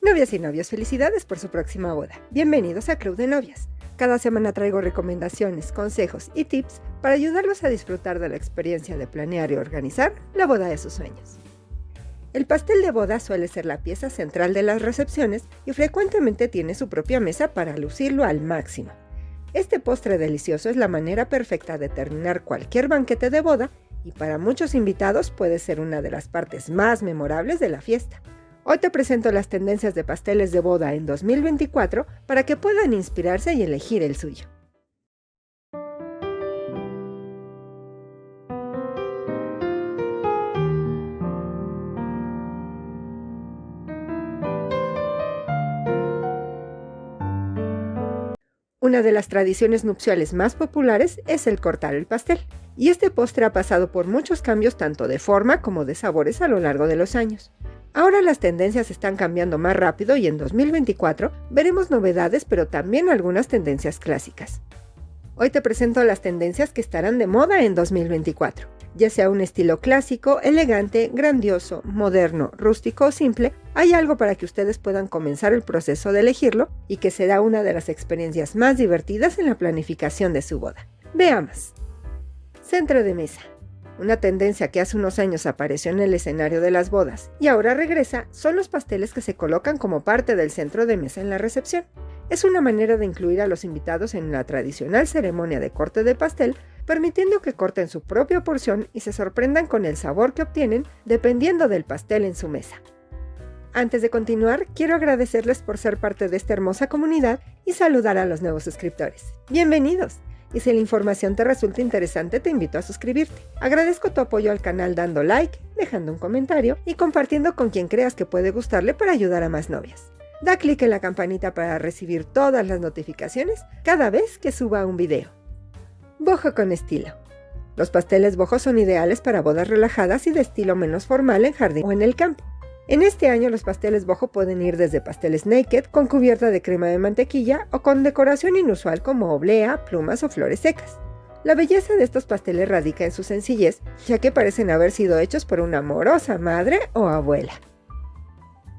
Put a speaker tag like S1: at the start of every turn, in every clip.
S1: Novias y novios, felicidades por su próxima boda. Bienvenidos a Club de Novias. Cada semana traigo recomendaciones, consejos y tips para ayudarlos a disfrutar de la experiencia de planear y organizar la boda de sus sueños. El pastel de boda suele ser la pieza central de las recepciones y frecuentemente tiene su propia mesa para lucirlo al máximo. Este postre delicioso es la manera perfecta de terminar cualquier banquete de boda y para muchos invitados puede ser una de las partes más memorables de la fiesta. Hoy te presento las tendencias de pasteles de boda en 2024 para que puedan inspirarse y elegir el suyo. Una de las tradiciones nupciales más populares es el cortar el pastel, y este postre ha pasado por muchos cambios tanto de forma como de sabores a lo largo de los años. Ahora las tendencias están cambiando más rápido y en 2024 veremos novedades, pero también algunas tendencias clásicas. Hoy te presento las tendencias que estarán de moda en 2024. Ya sea un estilo clásico, elegante, grandioso, moderno, rústico o simple, hay algo para que ustedes puedan comenzar el proceso de elegirlo y que será una de las experiencias más divertidas en la planificación de su boda. Veamos. Centro de mesa. Una tendencia que hace unos años apareció en el escenario de las bodas y ahora regresa son los pasteles que se colocan como parte del centro de mesa en la recepción. Es una manera de incluir a los invitados en la tradicional ceremonia de corte de pastel, permitiendo que corten su propia porción y se sorprendan con el sabor que obtienen dependiendo del pastel en su mesa. Antes de continuar, quiero agradecerles por ser parte de esta hermosa comunidad y saludar a los nuevos suscriptores. ¡Bienvenidos! Y si la información te resulta interesante, te invito a suscribirte. Agradezco tu apoyo al canal dando like, dejando un comentario y compartiendo con quien creas que puede gustarle para ayudar a más novias. Da clic en la campanita para recibir todas las notificaciones cada vez que suba un video. Boho con estilo. Los pasteles boho son ideales para bodas relajadas y de estilo menos formal en jardín o en el campo. En este año los pasteles boho pueden ir desde pasteles naked con cubierta de crema de mantequilla o con decoración inusual como oblea, plumas o flores secas. La belleza de estos pasteles radica en su sencillez, ya que parecen haber sido hechos por una amorosa madre o abuela.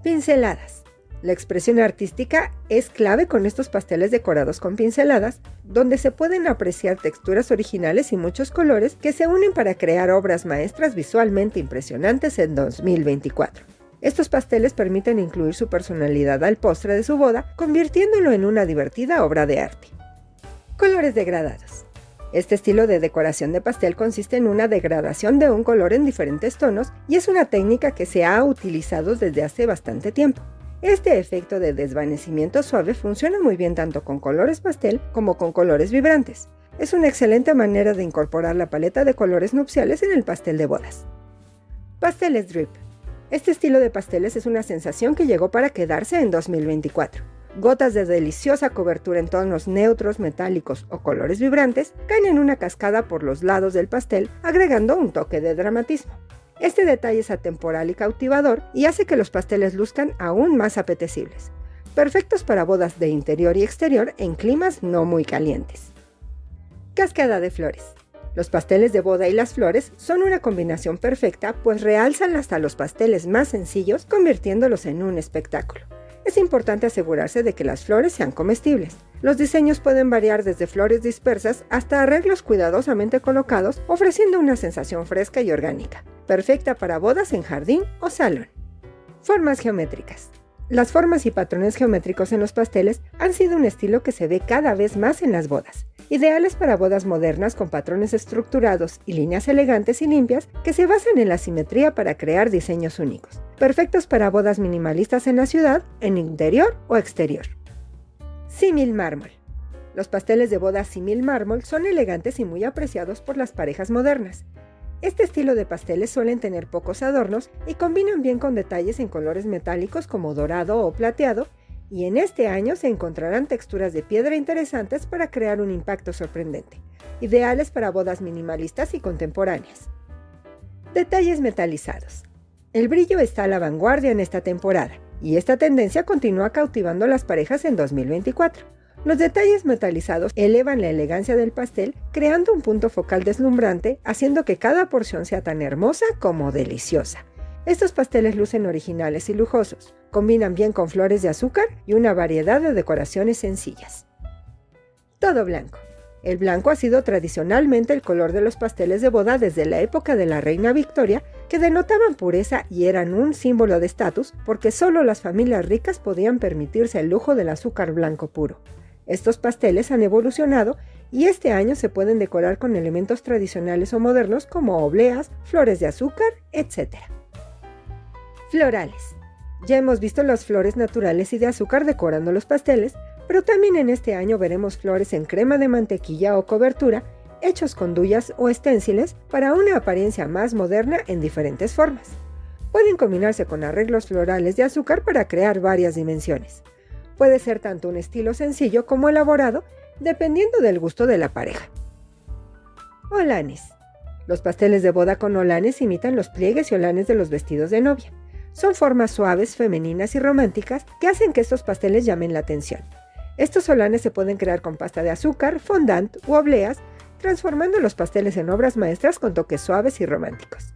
S1: Pinceladas. La expresión artística es clave con estos pasteles decorados con pinceladas, donde se pueden apreciar texturas originales y muchos colores que se unen para crear obras maestras visualmente impresionantes en 2024. Estos pasteles permiten incluir su personalidad al postre de su boda, convirtiéndolo en una divertida obra de arte. Colores degradados. Este estilo de decoración de pastel consiste en una degradación de un color en diferentes tonos y es una técnica que se ha utilizado desde hace bastante tiempo. Este efecto de desvanecimiento suave funciona muy bien tanto con colores pastel como con colores vibrantes. Es una excelente manera de incorporar la paleta de colores nupciales en el pastel de bodas. Pasteles drip. Este estilo de pasteles es una sensación que llegó para quedarse en 2024. Gotas de deliciosa cobertura en tonos neutros, metálicos o colores vibrantes caen en una cascada por los lados del pastel, agregando un toque de dramatismo. Este detalle es atemporal y cautivador y hace que los pasteles luzcan aún más apetecibles, perfectos para bodas de interior y exterior en climas no muy calientes. Cascada de flores. Los pasteles de boda y las flores son una combinación perfecta, pues realzan hasta los pasteles más sencillos, convirtiéndolos en un espectáculo. Es importante asegurarse de que las flores sean comestibles. Los diseños pueden variar desde flores dispersas hasta arreglos cuidadosamente colocados, ofreciendo una sensación fresca y orgánica, perfecta para bodas en jardín o salón. Formas geométricas. Las formas y patrones geométricos en los pasteles han sido un estilo que se ve cada vez más en las bodas, ideales para bodas modernas con patrones estructurados y líneas elegantes y limpias que se basan en la simetría para crear diseños únicos, perfectos para bodas minimalistas en la ciudad, en interior o exterior. Símil mármol. Los pasteles de boda símil mármol son elegantes y muy apreciados por las parejas modernas. Este estilo de pasteles suelen tener pocos adornos y combinan bien con detalles en colores metálicos como dorado o plateado, y en este año se encontrarán texturas de piedra interesantes para crear un impacto sorprendente, ideales para bodas minimalistas y contemporáneas. Detalles metalizados. El brillo está a la vanguardia en esta temporada, y esta tendencia continúa cautivando a las parejas en 2024. Los detalles metalizados elevan la elegancia del pastel, creando un punto focal deslumbrante, haciendo que cada porción sea tan hermosa como deliciosa. Estos pasteles lucen originales y lujosos, combinan bien con flores de azúcar y una variedad de decoraciones sencillas. Todo blanco. El blanco ha sido tradicionalmente el color de los pasteles de boda desde la época de la reina Victoria, que denotaban pureza y eran un símbolo de estatus porque solo las familias ricas podían permitirse el lujo del azúcar blanco puro. Estos pasteles han evolucionado y este año se pueden decorar con elementos tradicionales o modernos como obleas, flores de azúcar, etc. Florales. Ya hemos visto las flores naturales y de azúcar decorando los pasteles, pero también en este año veremos flores en crema de mantequilla o cobertura, hechos con duyas o esténciles para una apariencia más moderna en diferentes formas. Pueden combinarse con arreglos florales de azúcar para crear varias dimensiones. Puede ser tanto un estilo sencillo como elaborado, dependiendo del gusto de la pareja. Olanes. Los pasteles de boda con olanes imitan los pliegues y olanes de los vestidos de novia. Son formas suaves, femeninas y románticas que hacen que estos pasteles llamen la atención. Estos olanes se pueden crear con pasta de azúcar, fondant u obleas, transformando los pasteles en obras maestras con toques suaves y románticos.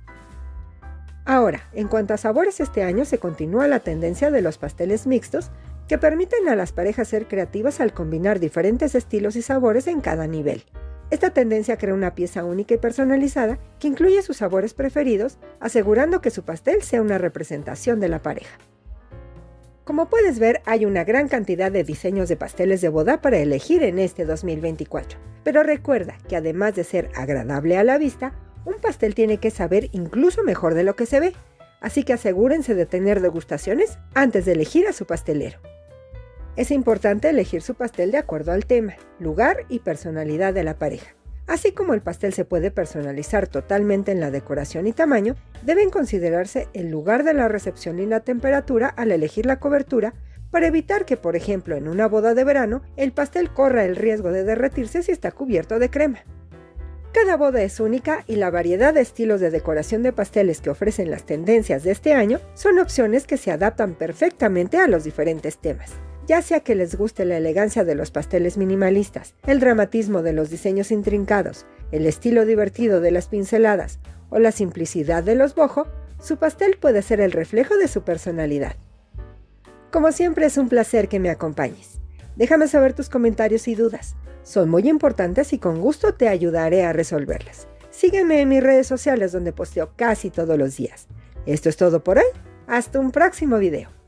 S1: Ahora, en cuanto a sabores, este año se continúa la tendencia de los pasteles mixtos, que permiten a las parejas ser creativas al combinar diferentes estilos y sabores en cada nivel. Esta tendencia crea una pieza única y personalizada que incluye sus sabores preferidos, asegurando que su pastel sea una representación de la pareja. Como puedes ver, hay una gran cantidad de diseños de pasteles de boda para elegir en este 2024. Pero recuerda que además de ser agradable a la vista, un pastel tiene que saber incluso mejor de lo que se ve. Así que asegúrense de tener degustaciones antes de elegir a su pastelero. Es importante elegir su pastel de acuerdo al tema, lugar y personalidad de la pareja. Así como el pastel se puede personalizar totalmente en la decoración y tamaño, deben considerarse el lugar de la recepción y la temperatura al elegir la cobertura para evitar que, por ejemplo, en una boda de verano, el pastel corra el riesgo de derretirse si está cubierto de crema. Cada boda es única y la variedad de estilos de decoración de pasteles que ofrecen las tendencias de este año son opciones que se adaptan perfectamente a los diferentes temas. Ya sea que les guste la elegancia de los pasteles minimalistas, el dramatismo de los diseños intrincados, el estilo divertido de las pinceladas o la simplicidad de los boho, su pastel puede ser el reflejo de su personalidad. Como siempre, es un placer que me acompañes. Déjame saber tus comentarios y dudas. Son muy importantes y con gusto te ayudaré a resolverlas. Sígueme en mis redes sociales donde posteo casi todos los días. Esto es todo por hoy. Hasta un próximo video.